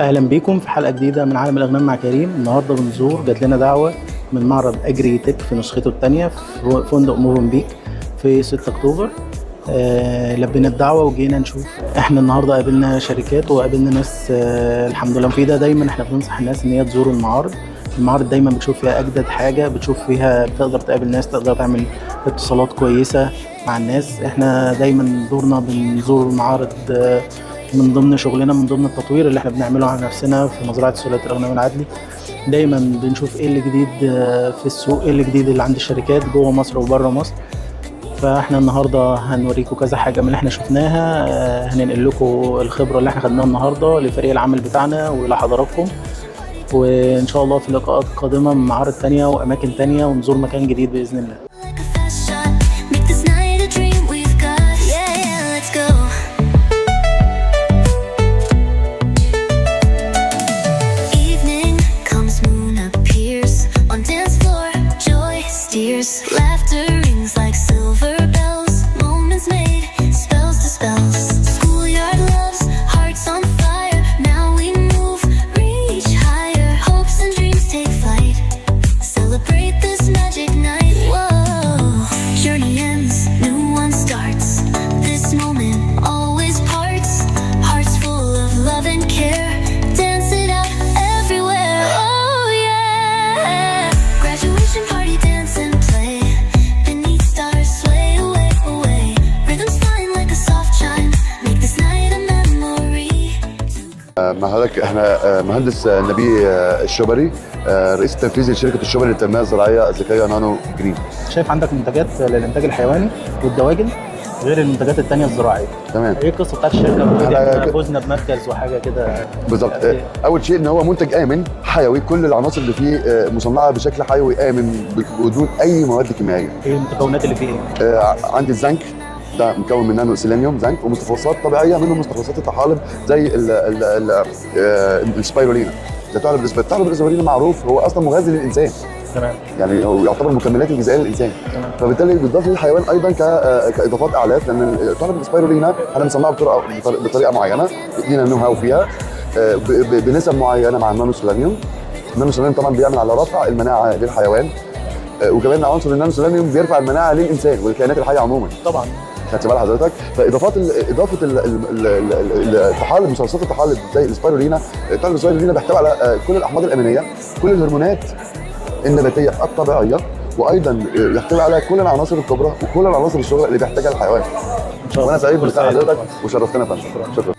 اهلا بيكم في حلقه جديده من عالم الاغنام مع كريم. النهارده بنزور، جات لنا دعوه من معرض اجري تك في نسخته الثانيه في فندق موفنبيك في 6 اكتوبر. لبينا الدعوه وجينا نشوف. احنا النهارده قابلنا شركات وقابلنا ناس الحمد لله مفيده. دايما احنا بننصح الناس ان هي تزور المعارض دايما بتشوف فيها اجدد حاجه، بتشوف فيها بتقدر تقابل ناس، تقدر تعمل اتصالات كويسه مع الناس. احنا دايما دورنا بنزور المعارض من ضمن شغلنا، من ضمن التطوير اللي احنا بنعمله على نفسنا في مزرعه سلالات الاغنام العدلي. دايما بنشوف ايه اللي جديد في السوق، ايه اللي جديد اللي عند الشركات جوه مصر وبره مصر. فاحنا النهارده هنوريكم كذا حاجه من اللي احنا شفناها، هننقل لكم الخبره اللي احنا خدناها النهارده لفريق العمل بتاعنا ولحضراتكم، وان شاء الله في لقاءات قادمه من معارض تانية واماكن تانية ونزور مكان جديد باذن الله. Laughter rings like silver bells, moments made, spells to spells. Schoolyard loves, hearts on fire, now we move, reach higher. Hopes and dreams take flight, celebrate this magic night. Whoa, journey ends, new one starts. This moment always parts, hearts full of love and care. Dance it out everywhere, oh yeah. Graduation party dance and مع حضرتك احنا مهندس نبيه الشبري، رئيس التنفيذي لشركه الشبري للتنميه الزراعيه الذكيه نانو جرين. شايف عندك منتجات للانتاج الحيواني والدواجن غير المنتجات الثانيه الزراعيه. تمام. ايه القصه بتاعت الشركه؟ فوزنا بمركز وحاجه كده بالظبط. اول شيء ان هو منتج امن حيوي، كل العناصر اللي فيه مصنعه بشكل حيوي امن بدون اي مواد كيميائيه. ايه المكونات اللي فيه ايه؟ عندي الزنك، ده مكون من نانو سيلينيوم زنك، ومستخلصات طبيعيه منهم مستخلصات الطحالب زي السبايرولينا. الطحالب الاسبرولينا معروف هو اصلا مغذي للانسان. تمام. يعني هو يعتبر مكملات الغذائيه للانسان. تمام. فبالتالي بيضاف للحيوان ايضا كاضافات اعلاف، لان الطحالب الاسبايرولينا احنا بنصنعها بطريقه معينه، لينا نو هاو فيها بنسب معينه مع النانو سيلينيوم. النانو سيلينيوم طبعا بيعمل على رفع المناعه للحيوان، وكمان عنصر النانو سيلينيوم بيرفع المناعه للانسان والكائنات الحيه عموما. طبعا. خدت بال حضرتك؟ فاضافه الطحالب، مثلثات الطحالب زي السبايرولينا. الطحالب السبايرولينا بيحتوي على كل الاحماض الامينيه، كل الهرمونات النباتيه الطبيعيه، وايضا يحتوي على كل العناصر الكبرى وكل العناصر الصغرى اللي بيحتاجها الحيوان. وانا سعيد بلقاء حضرتك وشرفتنا يا فندم. شكرا.